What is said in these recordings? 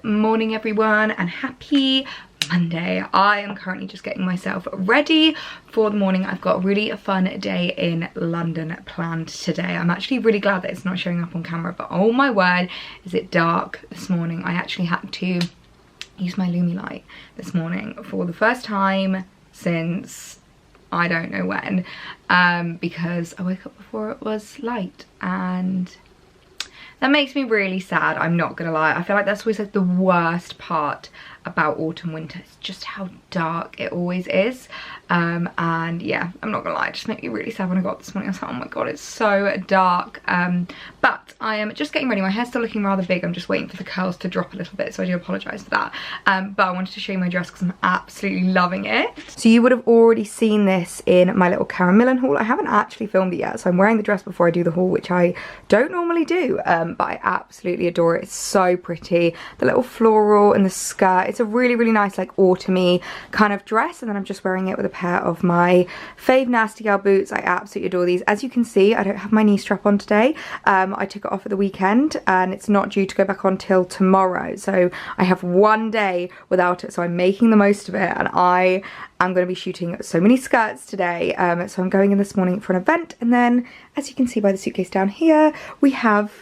morning everyone, and happy Monday. I am currently just getting myself ready for the morning. I've got a really fun day in London planned today. I'm actually really glad that it's not showing up on camera, but oh my word, is it dark this morning. I actually had to use my Lumi light this morning for the first time since I don't know when, because I woke up before it was light, and that makes me really sad. I'm not gonna lie. I feel like that's always like the worst part about autumn winter. It's just how dark it always is. And yeah, I'm not gonna lie, it just made me really sad when I got up this morning. I was like, oh my god, it's so dark. But I am just getting ready. My hair's still looking rather big. I'm just waiting for the curls to drop a little bit, so I do apologise for that. But I wanted to show you my dress because I'm absolutely loving it. So you would have already seen this in my little Karen Millen haul. I haven't actually filmed it yet, so I'm wearing the dress before I do the haul, which I don't normally do, but I absolutely adore it. It's so pretty. The little floral and the skirt. It's a really, really nice like autumny kind of dress, and then I'm just wearing it with a pair of my fave Nasty Gal boots. I absolutely adore these. As you can see, I don't have my knee strap on today. I took it off at the weekend and it's not due to go back on till tomorrow, so I have one day without it, so I'm making the most of it, and I am going to be shooting so many skirts today. So I'm going in this morning for an event, and then as you can see by the suitcase down here, we have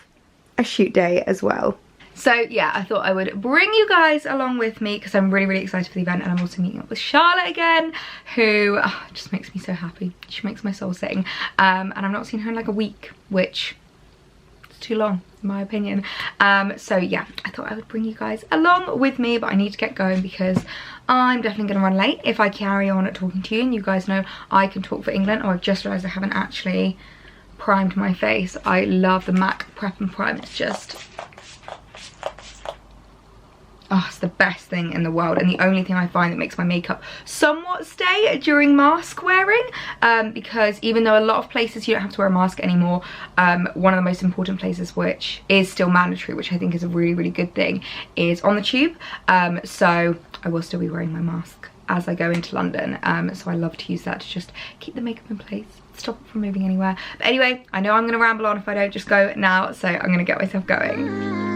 a shoot day as well. So yeah, I thought I would bring you guys along with me because I'm really, really excited for the event, and I'm also meeting up with Charlotte again, who just makes me so happy. She makes my soul sing. And I've not seen her in like a week, which is too long in my opinion. So yeah, I thought I would bring you guys along with me, but I need to get going because I'm definitely going to run late if I carry on talking to you. And you guys know I can talk for England. Oh, I've just realised I haven't actually primed my face. I love the MAC Prep and Prime. It's just... oh, it's the best thing in the world, and the only thing I find that makes my makeup somewhat stay during mask wearing, because even though a lot of places you don't have to wear a mask anymore, one of the most important places which is still mandatory, which I think is a really, really good thing, is on the tube. So I will still be wearing my mask as I go into London, so I love to use that to just keep the makeup in place, stop it from moving anywhere. But anyway, I know I'm going to ramble on if I don't just go now, so I'm going to get myself going.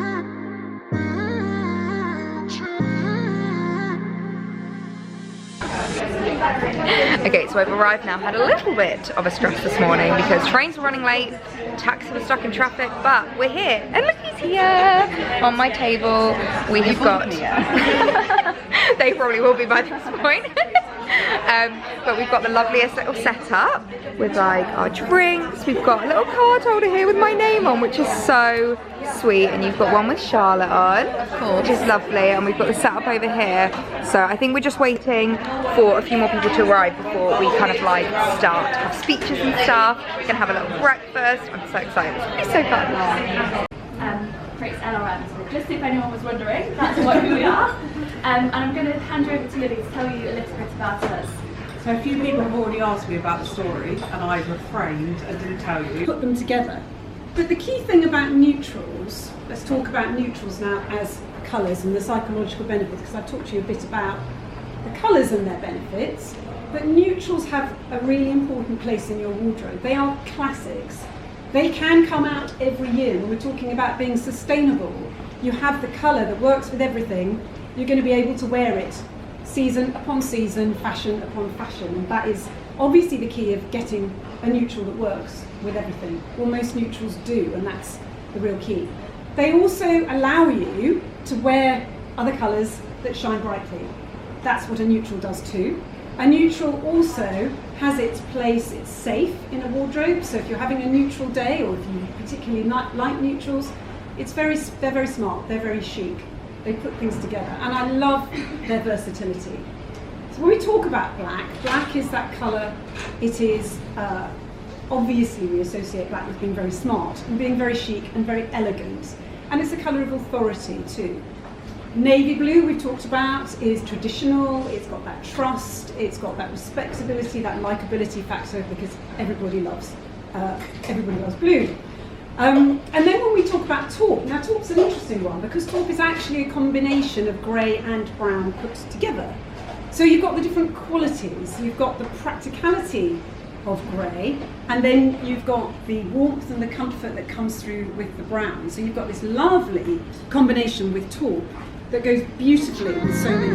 Okay, so I've arrived now. Had a little bit of a stress this morning because trains were running late, taxi was stuck in traffic, but we're here. And look, he's here on my table. We have got... they probably will be by this point. But we've got the loveliest little setup with like our drinks. We've got a little card holder here with my name on, which is so sweet, and you've got one with Charlotte on, of course, which is lovely, and we've got the setup over here. So I think we're just waiting for a few more people to arrive before we kind of like start to have speeches and stuff. We're gonna have a little breakfast. I'm so excited. It's so fun. Creates LRM, so just if anyone was wondering, that's who we are. And I'm going to hand you over to Lily to tell you a little bit about us. So a few people have already asked me about the story, and I've refrained and didn't tell you. Put them together. But the key thing about neutrals, let's talk about neutrals now as colours and the psychological benefits, because I've talked to you a bit about the colours and their benefits, but neutrals have a really important place in your wardrobe. They are classics. They can come out every year. When we're talking about being sustainable, you have the colour that works with everything. You're going to be able to wear it season upon season, fashion upon fashion, and that is obviously the key of getting a neutral that works with everything. Well, most neutrals do, and that's the real key. They also allow you to wear other colours that shine brightly. That's what a neutral does too. A neutral also has its place, it's safe in a wardrobe, so if you're having a neutral day, or if you particularly like neutrals, they're very smart, they're very chic. They put things together, and I love their versatility. So when we talk about black, black is that colour. It is, obviously we associate black with being very smart and being very chic and very elegant, and it's a colour of authority too. Navy blue, we've talked about, is traditional. It's got that trust, it's got that respectability, that likability factor, because everybody loves blue. And then when we talk about taupe, now taupe's an interesting one because taupe is actually a combination of grey and brown put together. So you've got the different qualities. You've got the practicality of grey, and then you've got the warmth and the comfort that comes through with the brown. So you've got this lovely combination with taupe that goes beautifully with so many.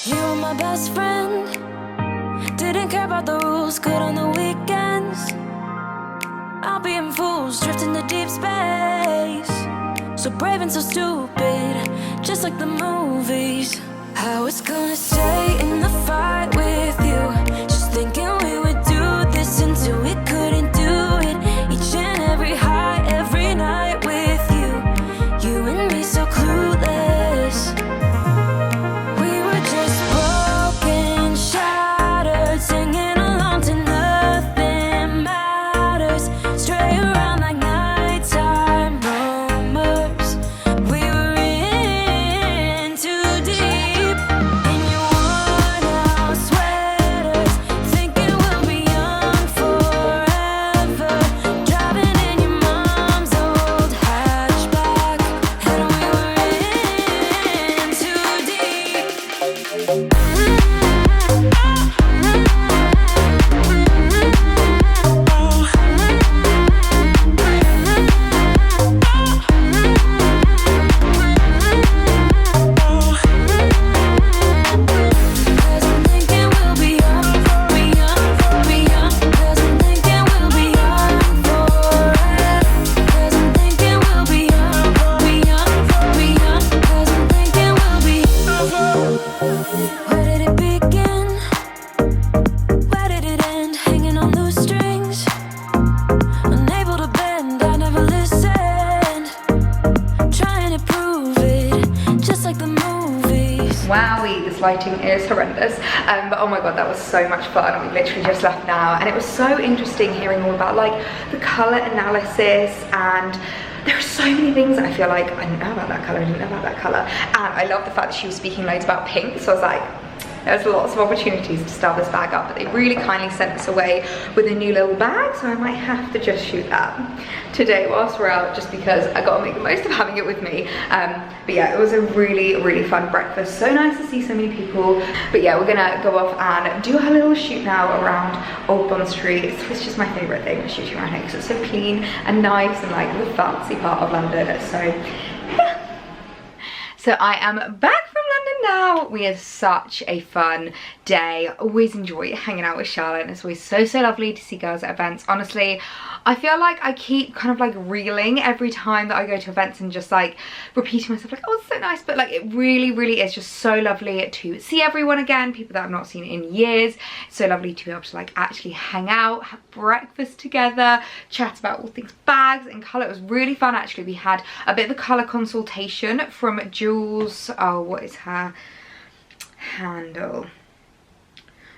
You were my best friend, didn't care about the rules, good on the weekends. I'll be in fools, drifting to deep space. So brave and so stupid, just like the movies. I was gonna stay in the fight with you, just thinking we would do this until we couldn't do it. Each and every high, every night with you, you and me so clueless. We were just broken, shattered, singing along to nothing matters. Stray around like nighttime rumors. We were in too deep. In your worn-out sweaters, thinking we'll be young forever. Driving in your mom's old hatchback, and we were in too deep. Cause I'm thinking we'll be young, be young, be young. Cause I'm thinking we'll be young forever. Cause I'm thinking we'll be young, be young, be young. Cause I'm thinking we'll be. Where did it begin? Where did it end? Hanging on loose strings, unable to bend. I never listened, trying to prove it, just like the movies. Wowie, this lighting is horrendous. But oh my god, that was so much fun. We literally just left now, and it was so interesting hearing all about like the colour analysis, and there are so many things that I feel like I didn't know about that colour, I didn't know about that colour. And I love the fact that she was speaking loads about pink, so I was like, there's lots of opportunities to style this bag up, but they really kindly sent us away with a new little bag, so I might have to just shoot that today whilst we're out, just because I gotta make the most of having it with me. But yeah, it was a really, really fun breakfast. So nice to see so many people. But yeah, we're gonna go off and do our little shoot now around Old Bond Street. It's just my favourite thing, shooting around here, because it's so clean and nice and like the fancy part of London. So yeah. So I am back from London now. We had such a fun day. Always enjoy hanging out with Charlotte, and it's always so lovely to see girls at events. Honestly, I feel like I keep kind of like reeling every time that I go to events and just like repeating myself like, oh, it's so nice, but like it really is just so lovely to see everyone again, people that I've not seen in years. It's so lovely to be able to like actually hang out, have breakfast together, chat about all things bags and colour. It was really fun actually. We had a bit of a colour consultation from Jules, oh, what is her handle?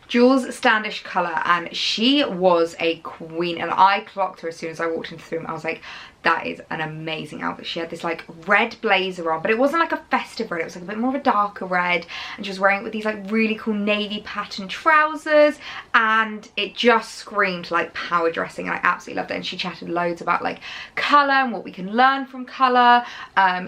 Jules Standish Colour, and she was a queen, and I clocked her as soon as I walked into the room. I was like, that is an amazing outfit. She had this like red blazer on, but it wasn't like a festive red, it was like a bit more of a darker red, and she was wearing it with these like really cool navy pattern trousers, and it just screamed like power dressing, and I absolutely loved it. And she chatted loads about like colour and what we can learn from colour.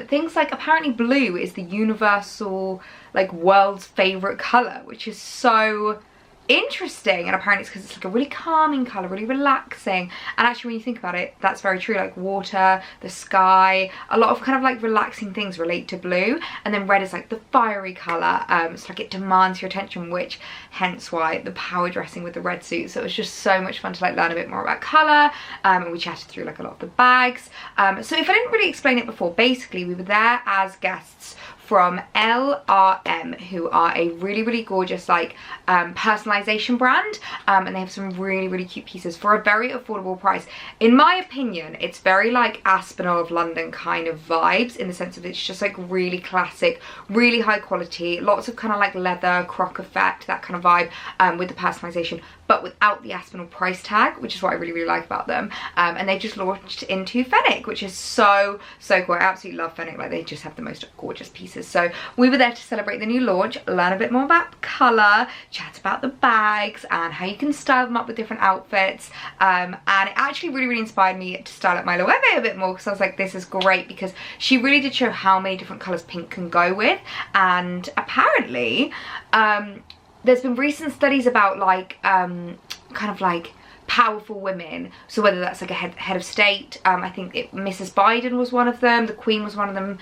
Things like apparently blue is the universal like world's favourite colour, which is so interesting, and apparently it's because it's like a really calming colour, really relaxing. And actually when you think about it, that's very true. Like water, the sky, a lot of kind of like relaxing things relate to blue, and then red is like the fiery colour. It's like it demands your attention, which hence why the power dressing with the red suit. So it was just so much fun to like learn a bit more about colour, and we chatted through like a lot of the bags. So if I didn't really explain it before, basically we were there as guests from LRM, who are a really gorgeous like personalization brand, and they have some really cute pieces for a very affordable price. In my opinion, it's very like Aspinall of London kind of vibes, in the sense of it's just like really classic, really high quality, lots of kind of like leather, croc effect, that kind of vibe, with the personalization, but without the Aspinall price tag, which is what I really like about them. And they just launched into Fenwick, which is so cool. I absolutely love Fenwick. Like they just have the most gorgeous pieces. So we were there to celebrate the new launch, learn a bit more about colour, chat about the bags and how you can style them up with different outfits. And it actually really inspired me to style up my Loewe a bit more, because I was like, this is great, because she really did show how many different colours pink can go with. And apparently there's been recent studies about like kind of like powerful women. So whether that's like a head of state, I think Mrs. Biden was one of them, the Queen was one of them,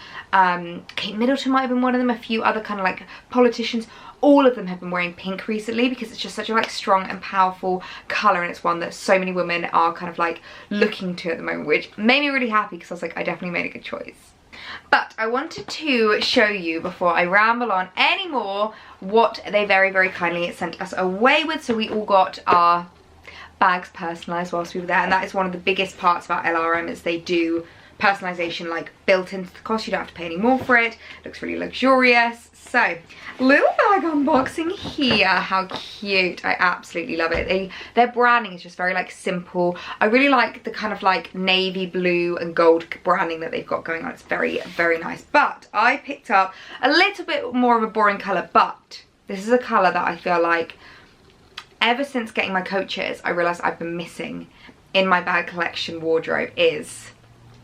Kate Middleton might have been one of them, a few other kind of like politicians. All of them have been wearing pink recently because it's just such a like strong and powerful colour, and it's one that so many women are kind of like looking to at the moment, which made me really happy because I was like, I definitely made a good choice. But I wanted to show you, before I ramble on anymore, what they very, very kindly sent us away with. So we all got our bags personalised whilst we were there, and that is one of the biggest parts about LRM, is they do personalisation like built into the cost. You don't have to pay any more for it. It looks really luxurious. So, little bag unboxing here. How cute. I absolutely love it. Their branding is just very like simple. I really like the kind of like navy blue and gold branding that they've got going on. It's very, very nice. But I picked up a little bit more of a boring colour, but this is a colour that I feel like ever since getting my coaches, I realised I've been missing in my bag collection wardrobe is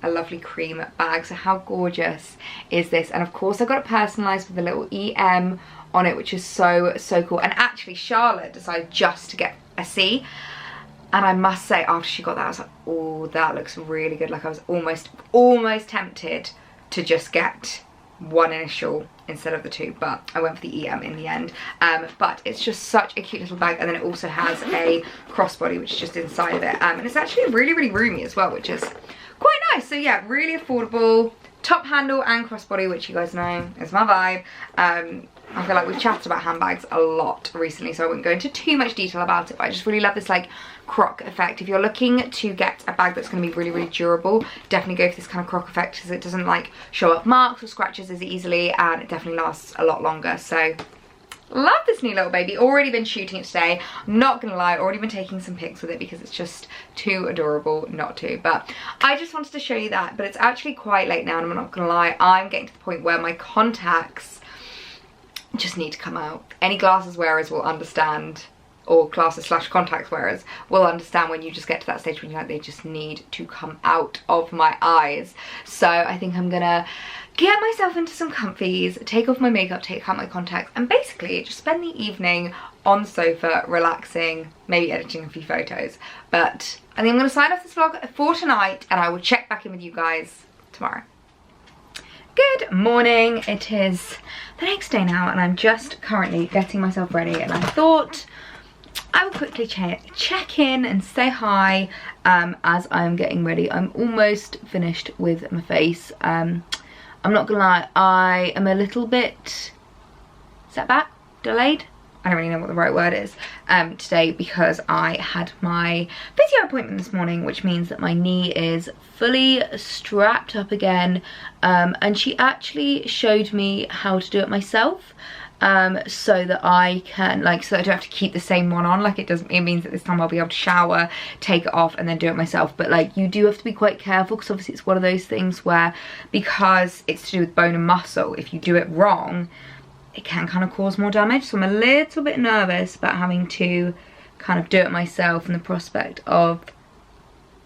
a lovely cream bag. So how gorgeous is this? And of course I got it personalised with a little EM on it, which is so cool. And actually Charlotte decided just to get a C, and I must say after she got that I was like, oh, that looks really good. Like I was almost tempted to just get one initial instead of the two, but I went for the EM in the end. But it's just such a cute little bag, and then it also has a crossbody which is just inside of it, and it's actually really roomy as well, which is quite nice. So yeah, really affordable, top handle and crossbody, which you guys know is my vibe. I feel like we've chatted about handbags a lot recently, so I won't go into too much detail about it, but I just really love this like croc effect. If you're looking to get a bag that's going to be really durable, definitely go for this kind of croc effect, because it doesn't like show up marks or scratches as easily, and it definitely lasts a lot longer. So love this new little baby. Already been shooting it today. I'm not gonna lie, already been taking some pics with it because it's just too adorable not to. But I just wanted to show you that. But it's actually quite late now, and I'm not gonna lie, I'm getting to the point where my contacts just need to come out. Any glasses wearers will understand, or glasses / contacts wearers will understand when you just get to that stage when you're like, they just need to come out of my eyes. So I think I'm gonna get myself into some comfies, take off my makeup, take out my contacts, and basically just spend the evening on the sofa relaxing, maybe editing a few photos. But I think I'm going to sign off this vlog for tonight, and I will check back in with you guys tomorrow. Good morning. It is the next day now, and I'm just currently getting myself ready, and I thought I will quickly check in and say hi as I'm getting ready. I'm almost finished with my face. I'm not gonna lie, I am a little bit setback, delayed. I don't really know what the right word is today, because I had my physio appointment this morning, which means that my knee is fully strapped up again, and she actually showed me how to do it myself. So that I can, like, so I don't have to keep the same one on. Like, it means that this time I'll be able to shower, take it off, and then do it myself. But like, you do have to be quite careful, because obviously it's one of those things where, because it's to do with bone and muscle, if you do it wrong, it can kind of cause more damage. So I'm a little bit nervous about having to kind of do it myself, and the prospect of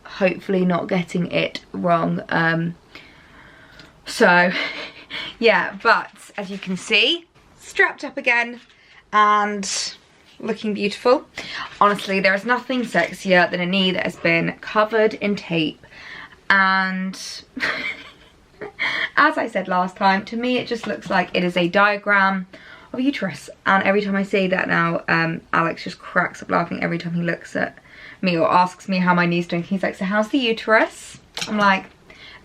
hopefully not getting it wrong. So yeah, but as you can see, strapped up again and looking beautiful. Honestly, there is nothing sexier than a knee that has been covered in tape, and as I said last time, to me it just looks like it is a diagram of a uterus, and every time I say that now, Alex just cracks up laughing every time he looks at me or asks me how my knee's doing. He's like, so how's the uterus? I'm like,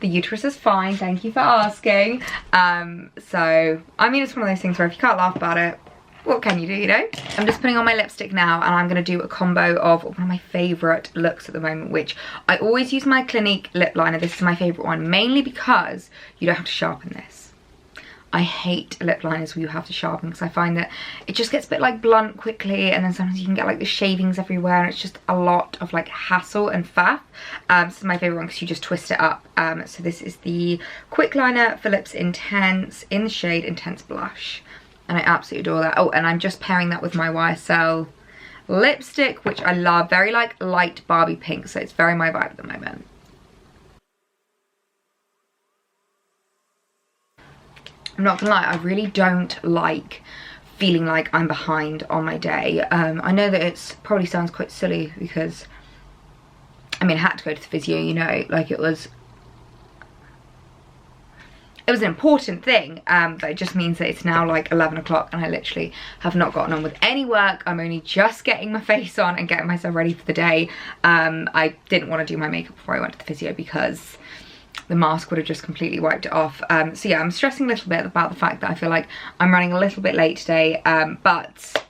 the uterus is fine, thank you for asking. So, I mean, it's one of those things where if you can't laugh about it, what can you do, you know? I'm just putting on my lipstick now, and I'm going to do a combo of one of my favourite looks at the moment, which I always use my Clinique lip liner. This is my favourite one, mainly because you don't have to sharpen this. I hate lip liners where you have to sharpen, because I find that it just gets a bit like blunt quickly, and then sometimes you can get like the shavings everywhere, and it's just a lot of like hassle and faff. This is my favourite one because you just twist it up. So this is the Quick Liner for Lips Intense in the shade Intense Blush, and I absolutely adore that. Oh, and I'm just pairing that with my YSL lipstick, which I love, very like light Barbie pink, so it's very my vibe at the moment. I'm not gonna lie, I really don't like feeling like I'm behind on my day. I know that it's probably sounds quite silly because I mean, I had to go to the physio, you know, like it was an important thing, but it just means that it's now like 11 o'clock and I literally have not gotten on with any work. I'm only just getting my face on and getting myself ready for the day. I didn't want to do my makeup before I went to the physio because the mask would have just completely wiped it off. So yeah, I'm stressing a little bit about the fact that I feel like I'm running a little bit late today, but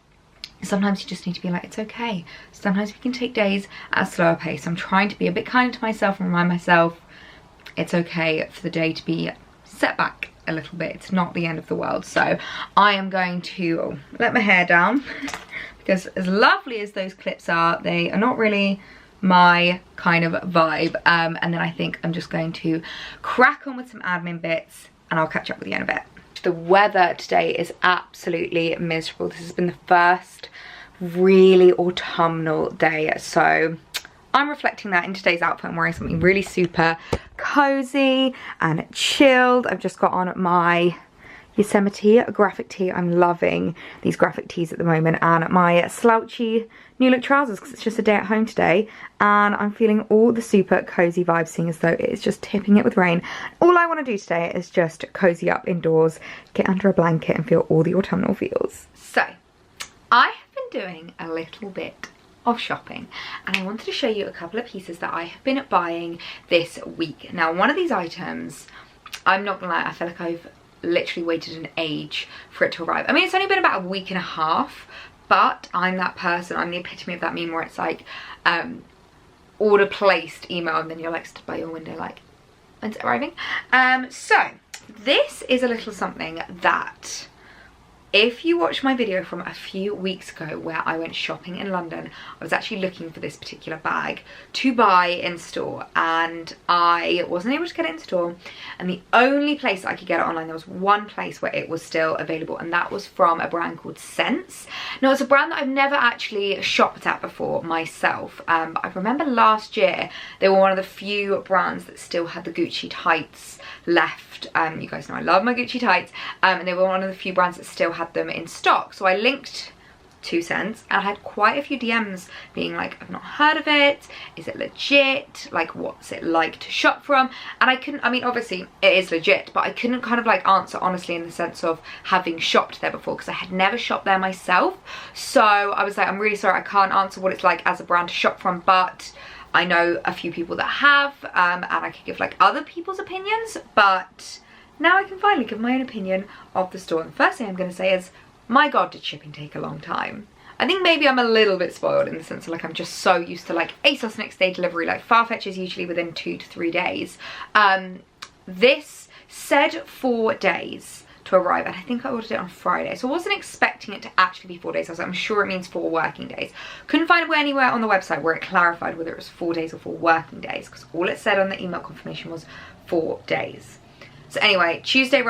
sometimes you just need to be like, it's okay. Sometimes we can take days at a slower pace. I'm trying to be a bit kinder to myself and remind myself it's okay for the day to be set back a little bit. It's not the end of the world. So I am going to let my hair down because as lovely as those clips are, they are not really my kind of vibe. And then I think I'm just going to crack on with some admin bits and I'll catch up with you in a bit. The weather today is absolutely miserable. This has been the first really autumnal day, so I'm reflecting that in today's outfit. I'm wearing something really super cozy and chilled. I've just got on my Yosemite graphic tee. I'm loving these graphic tees at the moment, and my slouchy new look trousers because it's just a day at home today and I'm feeling all the super cozy vibes, seeing as though it's just tipping it with rain. All I want to do today is just cozy up indoors, get under a blanket and feel all the autumnal feels. So I have been doing a little bit of shopping and I wanted to show you a couple of pieces that I have been buying this week. Now, one of these items, I'm not gonna lie, I feel like I've literally waited an age for it to arrive. I mean, it's only been about a week and a half, but I'm that person, I'm the epitome of that meme where it's like order placed email and then you're like stood by your window like, when's it arriving? So this is a little something that, if you watched my video from a few weeks ago where I went shopping in London, I was actually looking for this particular bag to buy in store and I wasn't able to get it in store, and the only place that I could get it online, there was one place where it was still available, and that was from a brand called Sense. Now, it's a brand that I've never actually shopped at before myself. I remember last year they were one of the few brands that still had the Gucci tights left. You guys know I love my Gucci tights, and they were one of the few brands that still had them in stock. So I linked to Sense and I had quite a few DMs being like, I've not heard of it, is it legit, like what's it like to shop from? And I couldn't, I mean obviously it is legit, but I couldn't kind of like answer honestly in the sense of having shopped there before because I had never shopped there myself. So I was like, I'm really sorry, I can't answer what it's like as a brand to shop from, but I know a few people that have, and I could give like other people's opinions, but now I can finally give my own opinion of the store. And the first thing I'm going to say is, my god, did shipping take a long time. I think maybe I'm a little bit spoiled in the sense of like I'm just so used to like ASOS next day delivery, like Farfetch is usually within 2 to 3 days. This said 4 days to arrive and I think I ordered it on Friday, so I wasn't expecting it to actually be 4 days. I was like, I'm sure it means 4 working days. Couldn't find anywhere on the website where it clarified whether it was 4 days or 4 working days because all it said on the email confirmation was 4 days. So anyway, Wednesday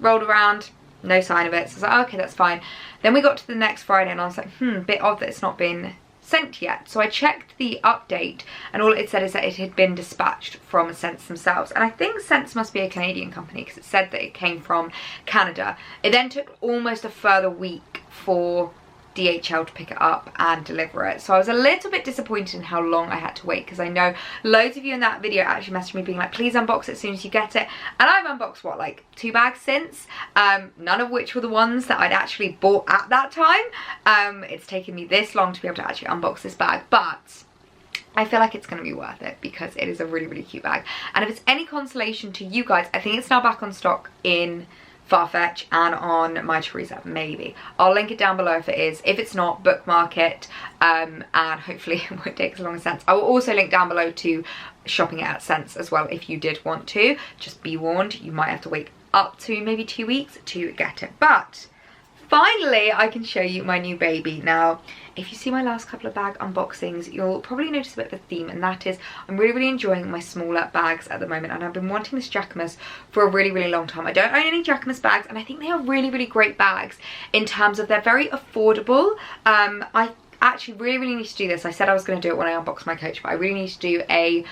rolled around, no sign of it. So I was like, okay, that's fine. Then we got to the next Friday and I was like, bit odd that it's not been sent yet. So I checked the update and all it said is that it had been dispatched from Sense themselves. And I think Sense must be a Canadian company because it said that it came from Canada. It then took almost a further week for DHL to pick it up and deliver it. So I was a little bit disappointed in how long I had to wait because I know loads of you in that video actually messaged me being like, please unbox it as soon as you get it. And I've unboxed what, like 2 bags since, none of which were the ones that I'd actually bought at that time. It's taken me this long to be able to actually unbox this bag, but I feel like it's going to be worth it because it is a really, really cute bag. And if it's any consolation to you guys, I think it's now back on stock in Farfetch and on My Teresa, maybe. I'll link it down below if it is. If it's not, bookmark it, and hopefully it won't take as long as Sense. I will also link down below to shopping it at Sense as well if you did want to. Just be warned, you might have to wait up to maybe 2 weeks to get it. But finally, I can show you my new baby. Now, if you see my last couple of bag unboxings, you'll probably notice a bit of a theme, and that is I'm really, really enjoying my smaller bags at the moment, and I've been wanting this Jacquemus for a really, really long time. I don't own any Jacquemus bags, and I think they are really, really great bags in terms of they're very affordable. I actually really, really need to do this. I said I was going to do it when I unboxed my Coach, but I really need to do a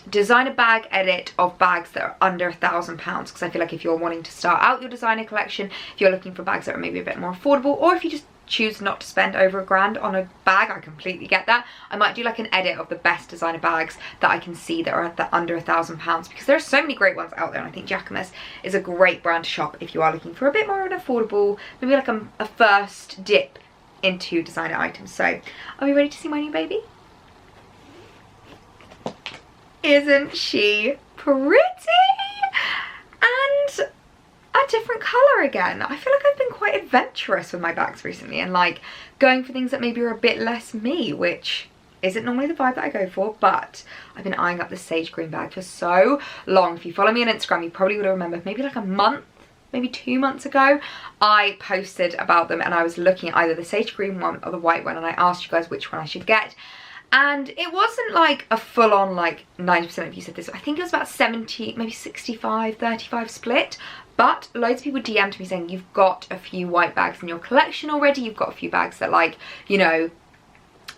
designer bag edit of bags that are under £1,000 because I feel like if you're wanting to start out your designer collection, if you're looking for bags that are maybe a bit more affordable, or if you just choose not to spend over £1,000 on a bag, I completely get that. I might do like an edit of the best designer bags that I can see that are under £1,000, because there are so many great ones out there, and I think Jacquemus is a great brand to shop if you are looking for a bit more of an affordable, maybe like a first dip into designer items. So are we ready to see my new baby? Isn't she pretty? And a different colour again. I feel like I've been quite adventurous with my bags recently, and like going for things that maybe are a bit less me, which isn't normally the vibe that I go for, but I've been eyeing up this sage green bag for so long. If you follow me on Instagram, you probably would have remembered maybe like a month, maybe 2 months ago, I posted about them, and I was looking at either the sage green one or the white one, and I asked you guys which one I should get. And it wasn't like a full-on, like 90% of you said this. I think it was about 70, maybe 65, 35 split. But loads of people DM'd me saying, you've got a few white bags in your collection already. You've got a few bags that, like, you know,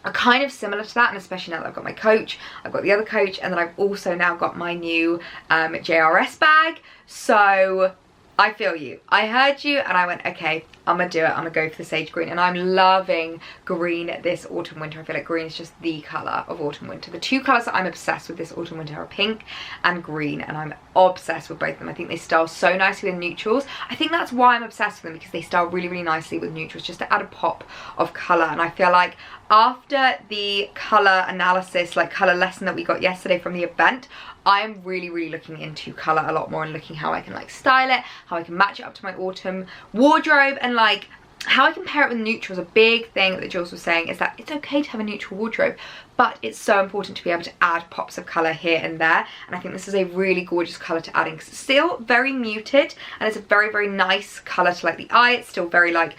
are kind of similar to that. And especially now that I've got my Coach, I've got the other Coach, and then I've also now got my new JRS bag. So I feel you. I heard you, and I went, okay, I'm gonna do it. I'm gonna go for the sage green, and I'm loving green this autumn winter. I feel like green is just the colour of autumn winter. The two colours that I'm obsessed with this autumn winter are pink and green, and I'm obsessed with both of them. I think they style so nicely with neutrals. I think that's why I'm obsessed with them, because they style really, really nicely with neutrals, just to add a pop of colour. And I feel like after the colour analysis, like colour lesson that we got yesterday from the event, I'm really, really looking into colour a lot more, and looking how I can like style it, how I can match it up to my autumn wardrobe, and like how I can pair it with neutrals. A big thing that Jules was saying is that it's okay to have a neutral wardrobe, but it's so important to be able to add pops of colour here and there. And I think this is a really gorgeous colour to add in, because it's still very muted, and it's a very, very nice colour to like the eye. It's still very like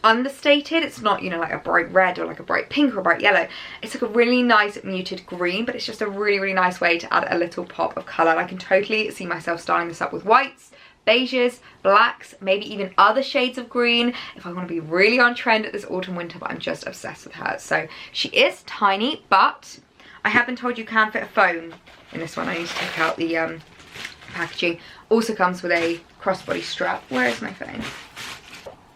understated. It's not, you know, like a bright red or like a bright pink or a bright yellow. It's like a really nice muted green, but it's just a really, really nice way to add a little pop of colour. And I can totally see myself styling this up with whites, beiges, blacks, maybe even other shades of green if I want to be really on trend at this autumn winter. But I'm just obsessed with her. So she is tiny, but I have been told you can fit a phone in this one. I need to take out the packaging. Also comes with a crossbody strap. Where is my phone?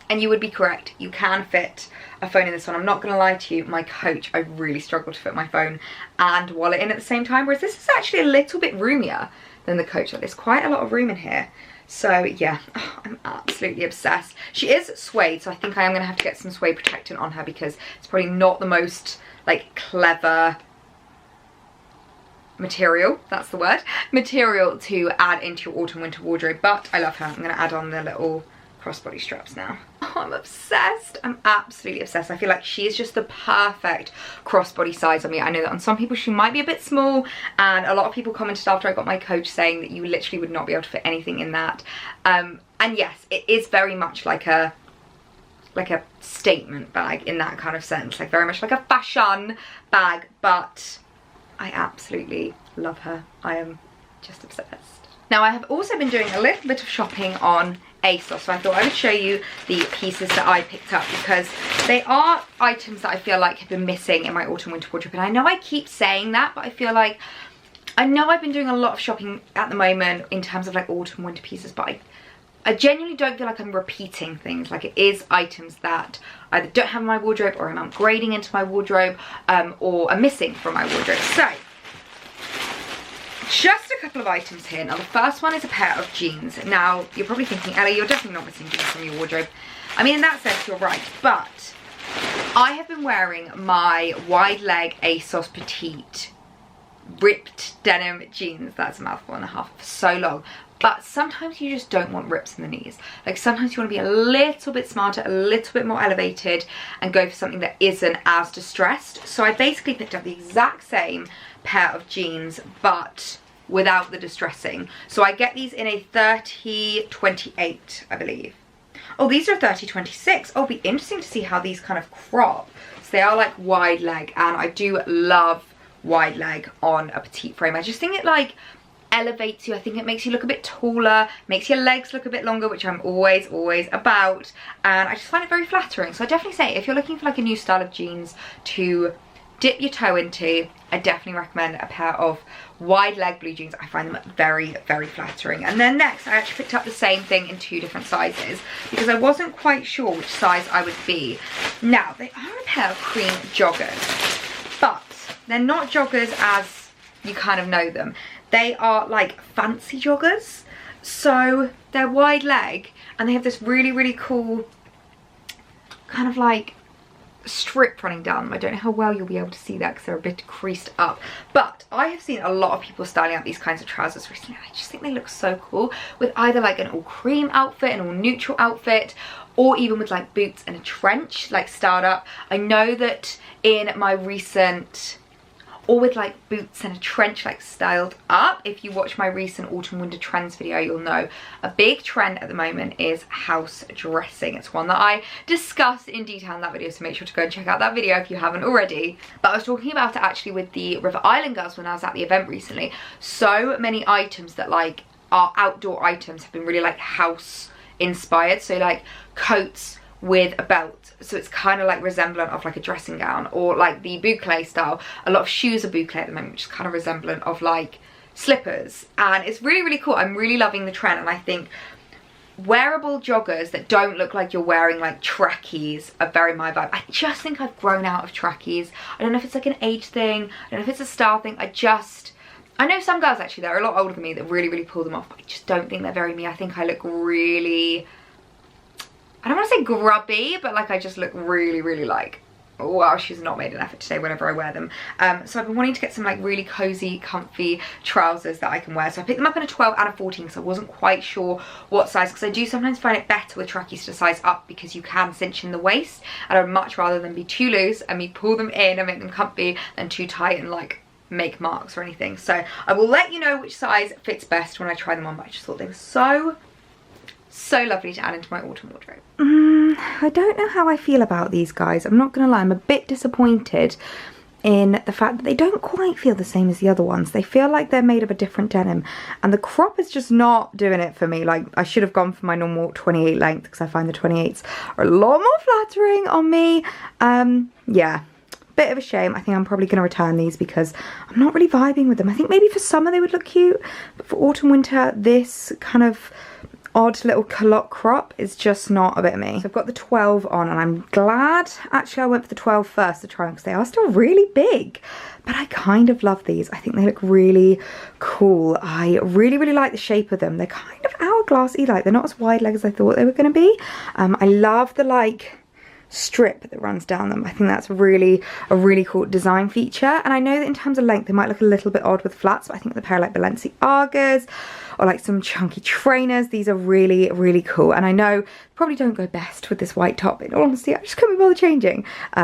And you would be correct, you can fit a phone in this one. I'm not gonna lie to you, my Coach, I really struggled to fit my phone and wallet in at the same time, whereas this is actually a little bit roomier than the Coach. Like, there's quite a lot of room in here. So yeah, I'm absolutely obsessed. She is suede, so I think I am gonna have to get some suede protectant on her, because it's probably not the most like clever material, that's the word, material to add into your autumn winter wardrobe. But I love her. I'm gonna add on the little crossbody straps now. Oh, I'm obsessed. I'm absolutely obsessed. I feel like she is just the perfect crossbody size on me. I know that on some people she might be a bit small, and a lot of people commented after I got my Coach saying that you literally would not be able to fit anything in that. And yes, it is very much like a statement bag in that kind of sense, like very much like a fashion bag, but I absolutely love her. I am just obsessed. Now, I have also been doing a little bit of shopping on ASOS, so I thought I would show you the pieces that I picked up, because they are items that I feel like have been missing in my autumn winter wardrobe. And I know I keep saying that, but I feel like, I know I've been doing a lot of shopping at the moment in terms of like autumn winter pieces, but I genuinely don't feel like I'm repeating things. Like, it is items that either don't have in my wardrobe, or I'm upgrading into my wardrobe, or are missing from my wardrobe. So just a couple of items here. Now, the first one is a pair of jeans. Now, you're probably thinking, Ellie, you're definitely not missing jeans from your wardrobe. I mean, in that sense, you're right, but I have been wearing my wide leg ASOS Petite ripped denim jeans, that's a mouthful and a half, for so long. But sometimes you just don't want rips in the knees. Like, sometimes you want to be a little bit smarter, a little bit more elevated, and go for something that isn't as distressed. So I basically picked up the exact same pair of jeans, but without the distressing. So I get these in a 30-28, I believe. Oh, these are 30-26. Oh, it'll be interesting to see how these kind of crop. So they are like wide leg, and I do love wide leg on a petite frame. I just think it like elevates you. I think it makes you look a bit taller, makes your legs look a bit longer, which I'm always about, and I just find it very flattering. So I definitely say, if you're looking for like a new style of jeans to dip your toe into, I definitely recommend a pair of wide leg blue jeans. I find them very, very flattering. And then next, I actually picked up the same thing in 2 different sizes because I wasn't quite sure which size I would be. Now, they are a pair of cream joggers, but they're not joggers as you kind of know them. They are like fancy joggers. So they're wide leg and they have this really, really cool kind of like strip running down them. I don't know how well you'll be able to see that because they're a bit creased up, but I have seen a lot of people styling out these kinds of trousers recently. I just think they look so cool with either like an all cream outfit, an all neutral outfit, or even with like boots and a trench, like styled up. I know that in my recent, or with like boots and a trench like styled up, if you watch my recent autumn winter trends video, you'll know a big trend at the moment is house dressing. It's one that I discussed in detail in that video, so make sure to go and check out that video if you haven't already. But I was talking about it actually with the River Island girls when I was at the event recently. So many items that like are outdoor items have been really like house inspired, so like coats with a belt, so it's kind of like resemblant of like a dressing gown, or like the boucle style. A lot of shoes are boucle at the moment, which is kind of resemblant of like slippers, and it's really, really cool. I'm really loving the trend, and I think wearable joggers that don't look like you're wearing like trackies are very my vibe. I just think I've grown out of trackies. I don't know if it's like an age thing, I don't know if it's a style thing. I know some girls actually that are a lot older than me that really, really pull them off, but I just don't think they're very me. I think I look really, I don't want to say grubby, but like I just look really, really like, wow, she's not made an effort today whenever I wear them. So I've been wanting to get some like really cozy, comfy trousers that I can wear. So I picked them up in a 12 and a 14 because I wasn't quite sure what size, because I do sometimes find it better with trackies to size up because you can cinch in the waist, and I'd much rather than be too loose and me pull them in and make them comfy than too tight and like make marks or anything. So I will let you know which size fits best when I try them on, but I just thought they were so lovely to add into my autumn wardrobe. I don't know how I feel about these guys. I'm not gonna lie, I'm a bit disappointed in the fact that they don't quite feel the same as the other ones. They feel like they're made of a different denim, and the crop is just not doing it for me. Like, I should have gone for my normal 28 length because I find the 28s are a lot more flattering on me. Yeah, bit of a shame. I think I'm probably going to return these because I'm not really vibing with them. I think maybe for summer they would look cute, but for autumn winter, this kind of odd little culotte crop is just not a bit of me. So I've got the 12 on, and I'm glad actually I went for the 12 first to try them because they are still really big, but I kind of love these. I think they look really cool. I really, really like the shape of them. They're kind of hourglassy, like they're not as wide leg as I thought they were going to be. I love the like strip that runs down them. I think that's really a really cool design feature, and I know that in terms of length they might look a little bit odd with flats, but I think the pair like Balenciagas or like some chunky trainers, these are really, really cool, and I know probably don't go best with this white top. In all honesty, I just couldn't be bothered changing. So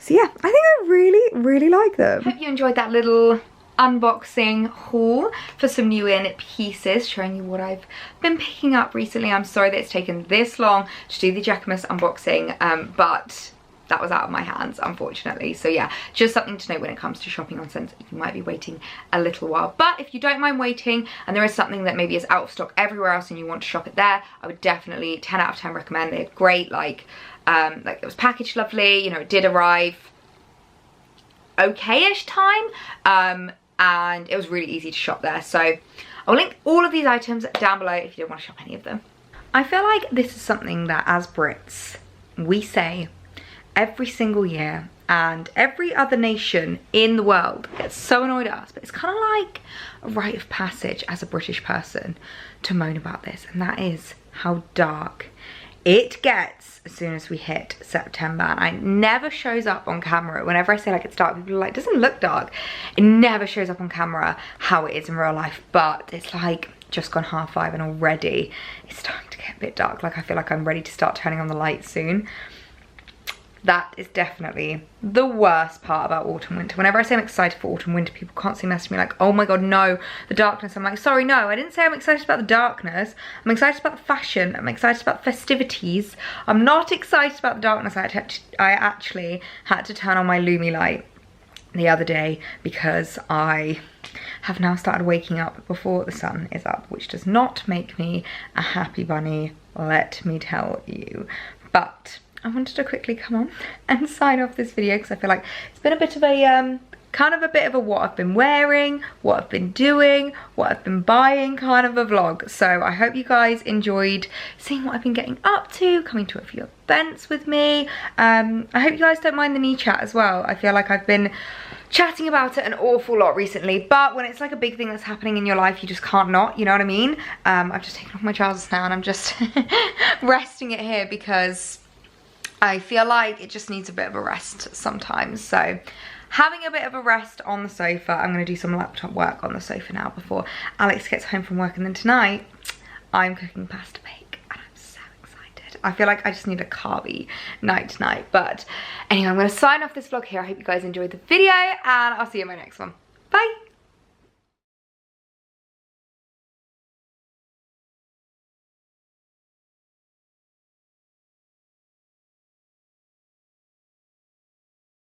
yeah, I think I really, really like them. Hope you enjoyed that little unboxing haul for some new in pieces, showing you what I've been picking up recently. I'm sorry that it's taken this long to do the Jacquemus unboxing, but that was out of my hands, unfortunately. So yeah, just something to know when it comes to shopping on Sense. You might be waiting a little while, but if you don't mind waiting and there is something that maybe is out of stock everywhere else and you want to shop it there, I would definitely 10 out of 10 recommend. They had great like it was packaged lovely, you know, it did arrive okay-ish time, and it was really easy to shop there. So I'll link all of these items down below if you don't want to shop any of them. I feel like this is something that as Brits we say every single year, and every other nation in the world gets so annoyed at us, but it's kind of like a rite of passage as a British person to moan about this, and that is how dark it gets as soon as we hit September. And it never shows up on camera. Whenever I say like it's dark, people are like, it doesn't look dark. It never shows up on camera how it is in real life, but it's like just gone 5:30 and already it's starting to get a bit dark. Like I feel like I'm ready to start turning on the lights soon. That is definitely the worst part about autumn winter. Whenever I say I'm excited for autumn winter, people constantly message me like, oh my god, no, the darkness. I'm like, sorry, no, I didn't say I'm excited about the darkness. I'm excited about the fashion. I'm excited about the festivities. I'm not excited about the darkness. I actually had to turn on my Lumi light the other day because I have now started waking up before the sun is up, which does not make me a happy bunny, let me tell you. But I wanted to quickly come on and sign off this video because I feel like it's been a bit of a kind of a bit of a what I've been wearing, what I've been doing, what I've been buying kind of a vlog. So I hope you guys enjoyed seeing what I've been getting up to, coming to a few events with me. I hope you guys don't mind the knee chat as well. I feel like I've been chatting about it an awful lot recently, but when it's like a big thing that's happening in your life, you just can't not, you know what I mean? I've just taken off my trousers now and I'm just resting it here because I feel like it just needs a bit of a rest sometimes. So having a bit of a rest on the sofa. I'm going to do some laptop work on the sofa now before Alex gets home from work, and then tonight I'm cooking pasta bake and I'm so excited. I feel like I just need a carby night tonight. But anyway, I'm going to sign off this vlog here. I hope you guys enjoyed the video and I'll see you in my next one. Bye!